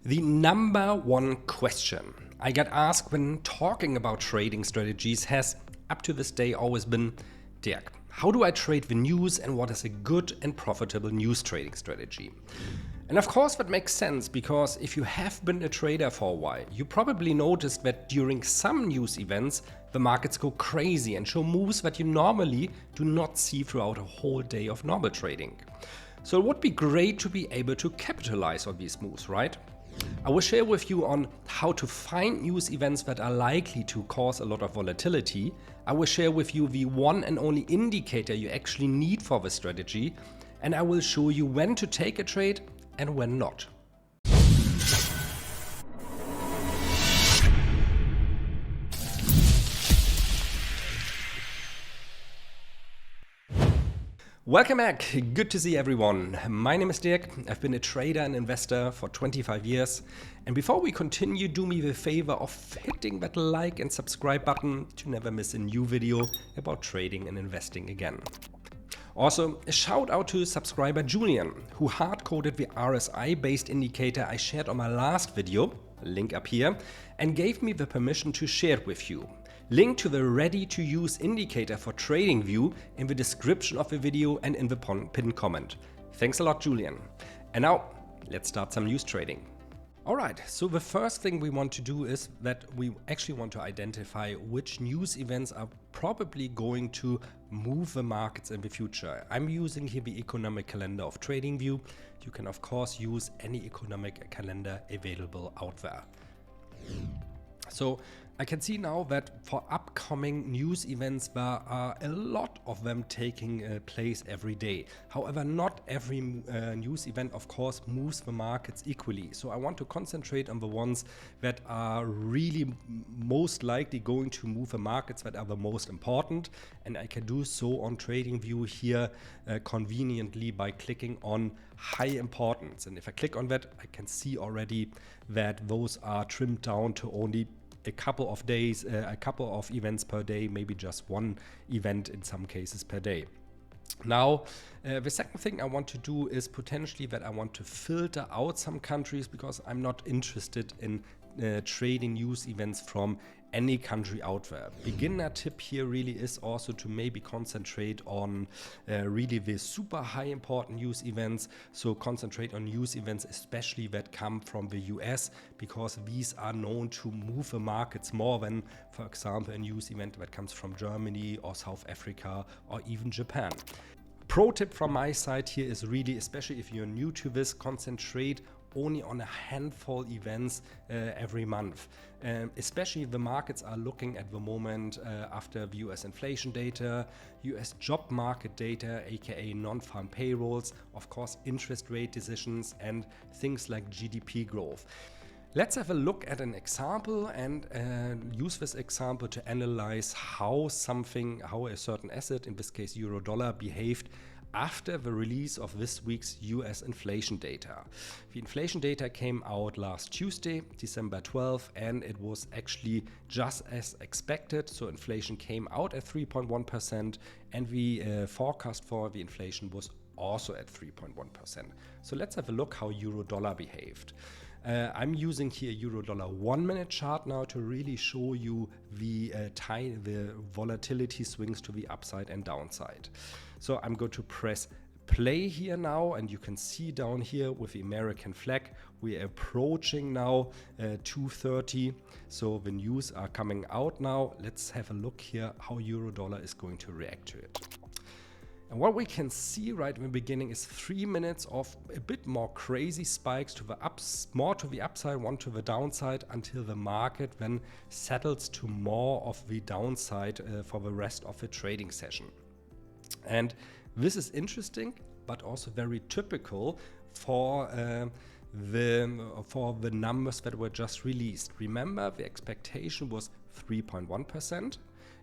The number one question I get asked when talking about trading strategies has, up to this day, always been, Dirk, how do I trade the news and what is a good and profitable news trading strategy? And of course that makes sense, because if you have been a trader for a while, you probably noticed that during some news events the markets go crazy and show moves that you normally do not see throughout a whole day of normal trading. So it would be great to be able to capitalize on these moves, right? I will share with you on how to find news events that are likely to cause a lot of volatility. I will share with you the one and only indicator you actually need for the strategy, and I will show you when to take a trade and when not. Welcome back, good to see everyone. My name is Dirk, I've been a trader and investor for 25 years. And before we continue, do me the favor of hitting that like and subscribe button to never miss a new video about trading and investing again. Also, a shout out to subscriber Julian, who hard-coded the RSI-based indicator I shared on my last video, link up here, and gave me the permission to share it with you. Link to the ready-to-use indicator for TradingView in the description of the video and in the pinned comment. Thanks a lot, Julian. And now, let's start some news trading. Alright, so the first thing we want to do is that we actually want to identify which news events are probably going to move the markets in the future. I'm using here the economic calendar of TradingView. You can of course use any economic calendar available out there. So I can see now that for upcoming news events, there are a lot of them taking place every day. However, not every news event, of course, moves the markets equally. So I want to concentrate on the ones that are really most likely going to move the markets, that are the most important. And I can do so on TradingView here conveniently by clicking on high importance. And if I click on that, I can see already that those are trimmed down to only a couple of days, a couple of events per day, maybe just one event in some cases per day. Now, the second thing I want to do is potentially that I want to filter out some countries, because I'm not interested in trading news events from any country out there. Beginner tip here really is also to maybe concentrate on really the super high important news events. So concentrate on news events especially that come from the US, because these are known to move the markets more than, for example, a news event that comes from Germany or South Africa or even Japan. Pro tip from my side here is really, especially if you're new to this, concentrate only on a handful events every month. Especially the markets are looking at the moment after the US inflation data, US job market data, aka non-farm payrolls, of course interest rate decisions, and things like GDP growth. Let's have a look at an example and use this example to analyze how a certain asset, in this case euro dollar, behaved after the release of this week's US inflation data. The inflation data came out last Tuesday, December 12th, and it was actually just as expected. So inflation came out at 3.1%, and the forecast for the inflation was also at 3.1%. So let's have a look how euro dollar behaved. I'm using here euro dollar 1 minute chart now to really show you the volatility swings to the upside and downside. So I'm going to press play here now, and you can see down here with the American flag, we are approaching now 2:30. So the news are coming out now. Let's have a look here how euro dollar is going to react to it. And what we can see right in the beginning is 3 minutes of a bit more crazy spikes to the more to the upside, one to the downside, until the market then settles to more of the downside for the rest of the trading session. And this is interesting, but also very typical for the numbers that were just released. Remember, the expectation was 3.1%.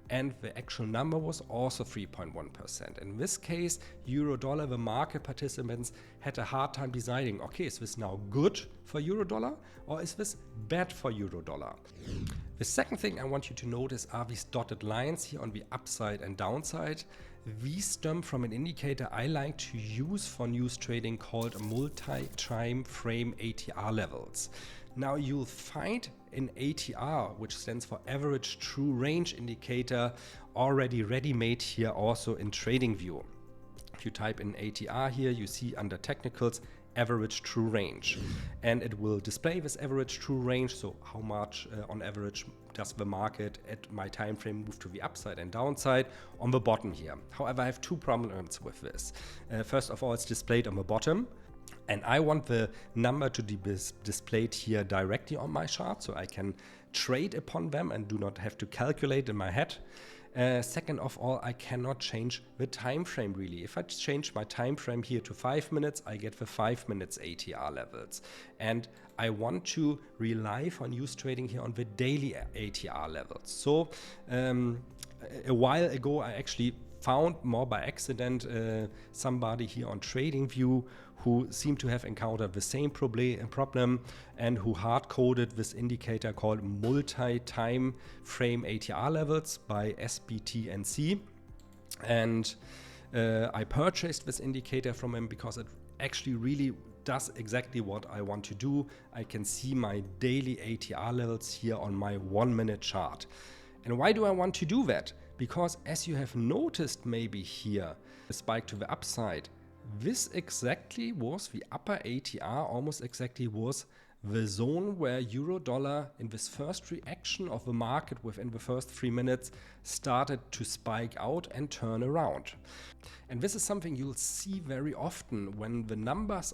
And the actual number was also 3.1%. In this case, euro dollar, the market participants had a hard time deciding, okay, is this now good for euro dollar or is this bad for euro dollar? The second thing I want you to notice are these dotted lines here on the upside and downside. These stem from an indicator I like to use for news trading called multi-time frame ATR levels. Now you'll find an ATR, which stands for average true range indicator, already ready-made here also in TradingView. If you type in ATR here, you see under technicals average true range, and it will display this average true range, so how much on average does the market at my time frame move to the upside and downside on the bottom here. However, I have two problems with this. First of all, it's displayed on the bottom, and I want the number to be displayed here directly on my chart so I can trade upon them and do not have to calculate in my head. Second of all, I cannot change the time frame really. If I change my time frame here to 5 minutes, I get the 5 minutes ATR levels. And I want to rely for news trading here on the daily ATR levels. So a while ago, I actually found more by accident somebody here on TradingView who seemed to have encountered the same problem and who hard-coded this indicator called multi-time frame ATR levels by SBTNC. And I purchased this indicator from him because it actually really does exactly what I want to do. I can see my daily ATR levels here on my 1 minute chart. And why do I want to do that? Because as you have noticed maybe here, the spike to the upside, this exactly was the upper ATR, almost exactly was the zone where euro dollar in this first reaction of the market within the first 3 minutes started to spike out and turn around. And this is something you'll see very often when the numbers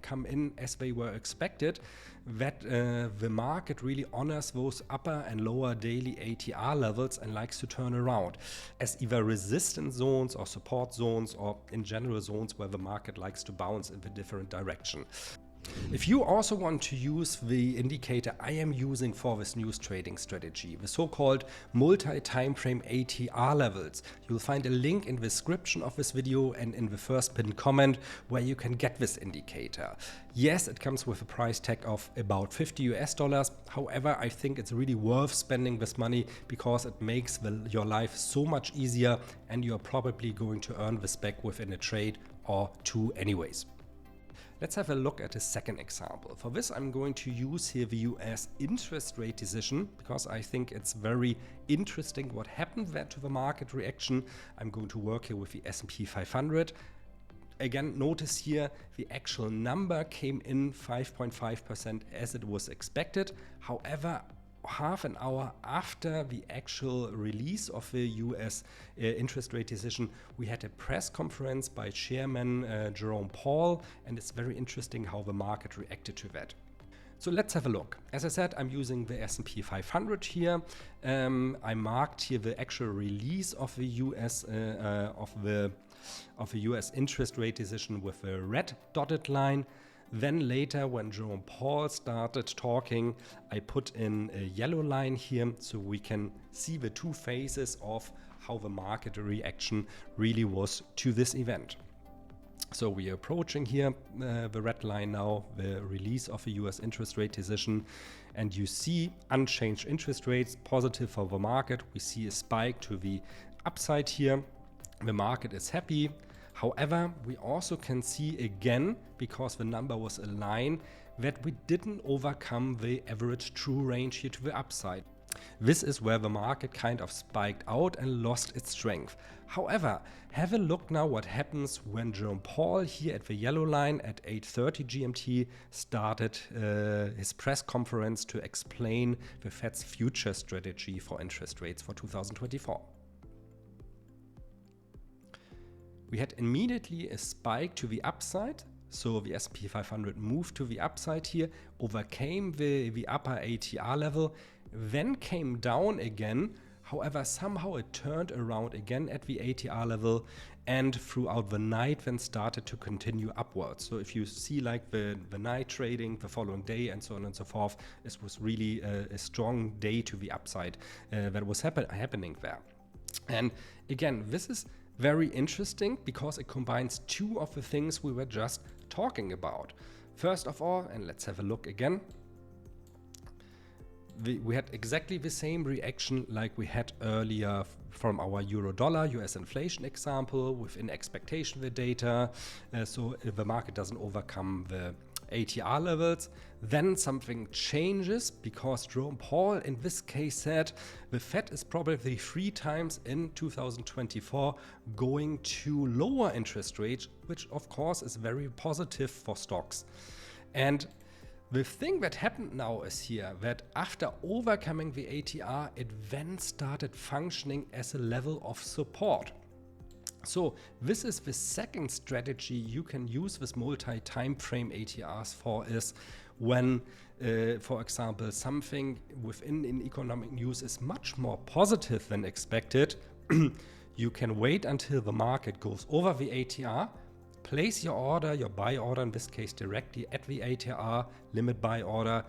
come in as they were expected, that the market really honors those upper and lower daily ATR levels and likes to turn around as either resistance zones or support zones, or in general zones where the market likes to bounce in the different direction. If you also want to use the indicator I am using for this news trading strategy, the so-called multi-time frame ATR levels, you'll find a link in the description of this video and in the first pinned comment where you can get this indicator. Yes, it comes with a price tag of about $50 US. However, I think it's really worth spending this money because it makes your life so much easier, and you're probably going to earn this back within a trade or two anyways. Let's have a look at a second example. For this, I'm going to use here the US interest rate decision because I think it's very interesting what happened there to the market reaction. I'm going to work here with the S&P 500. Again, notice here the actual number came in 5.5% as it was expected. However, half an hour after the actual release of the US interest rate decision, we had a press conference by Chairman Jerome Powell, and it's very interesting how the market reacted to that. So let's have a look. As I said, I'm using the S&P 500 here. I marked here the actual release of the US US interest rate decision with a red dotted line. Then later, when Jerome Powell started talking, I put in a yellow line here so we can see the two phases of how the market reaction really was to this event. So we are approaching here the red line now, the release of the US interest rate decision, and you see unchanged interest rates, positive for the market. We see a spike to the upside here. The market is happy. However, we also can see again, because the number was aligned, that we didn't overcome the average true range here to the upside. This is where the market kind of spiked out and lost its strength. However, have a look now what happens when Jerome Powell here at the yellow line at 8:30 GMT started his press conference to explain the Fed's future strategy for interest rates for 2024. We had immediately a spike to the upside, so the S&P 500 moved to the upside here, overcame the upper ATR level, then came down again. However, somehow it turned around again at the ATR level, and throughout the night then started to continue upwards. So if you see like the night trading, the following day and so on and so forth, this was really a strong day to the upside that was happening there. And again, this is very interesting because it combines two of the things we were just talking about. First of all, and let's have a look again, we had exactly the same reaction like we had earlier from our euro-dollar US inflation example within expectation the data. So if the market doesn't overcome the ATR levels, then something changes because Jerome Powell in this case said the Fed is probably 3 times in 2024 going to lower interest rates, which of course is very positive for stocks. And the thing that happened now is here that after overcoming the ATR, it then started functioning as a level of support. So this is the second strategy you can use this multi-time frame ATRs for, is when, for example, something within an economic news is much more positive than expected. You can wait until the market goes over the ATR, place your order, your buy order in this case directly at the ATR, limit buy order,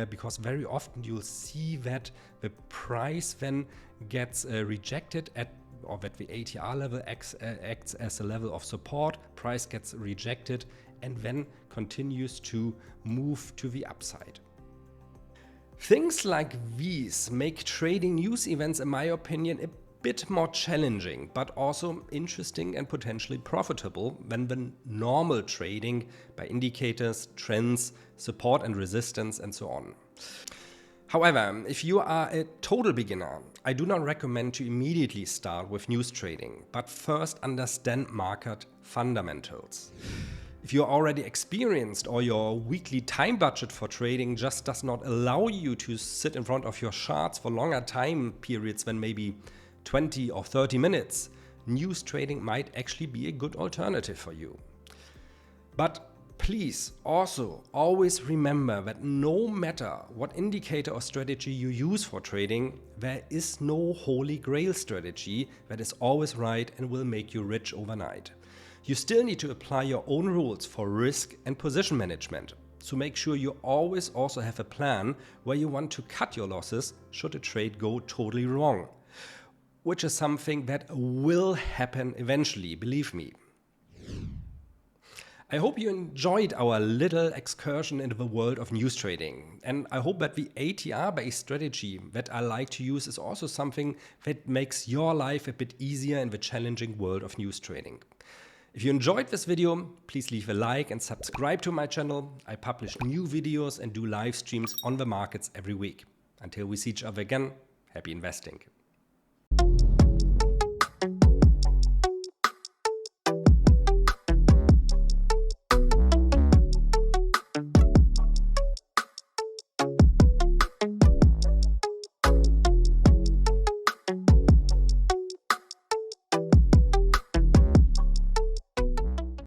because very often you'll see that the price then gets rejected at, or that the ATR level acts as a level of support, price gets rejected and then continues to move to the upside. Things like these make trading news events, in my opinion, a bit more challenging, but also interesting and potentially profitable than the normal trading by indicators, trends, support and resistance, and so on. However, if you are a total beginner, I do not recommend to immediately start with news trading, but first understand market fundamentals. If you're already experienced or your weekly time budget for trading just does not allow you to sit in front of your charts for longer time periods than maybe 20 or 30 minutes, news trading might actually be a good alternative for you. But please also always remember that no matter what indicator or strategy you use for trading, there is no holy grail strategy that is always right and will make you rich overnight. You still need to apply your own rules for risk and position management. So make sure you always also have a plan where you want to cut your losses should a trade go totally wrong, which is something that will happen eventually, believe me. I hope you enjoyed our little excursion into the world of news trading, and I hope that the ATR-based strategy that I like to use is also something that makes your life a bit easier in the challenging world of news trading. If you enjoyed this video, please leave a like and subscribe to my channel. I publish new videos and do live streams on the markets every week. Until we see each other again, happy investing.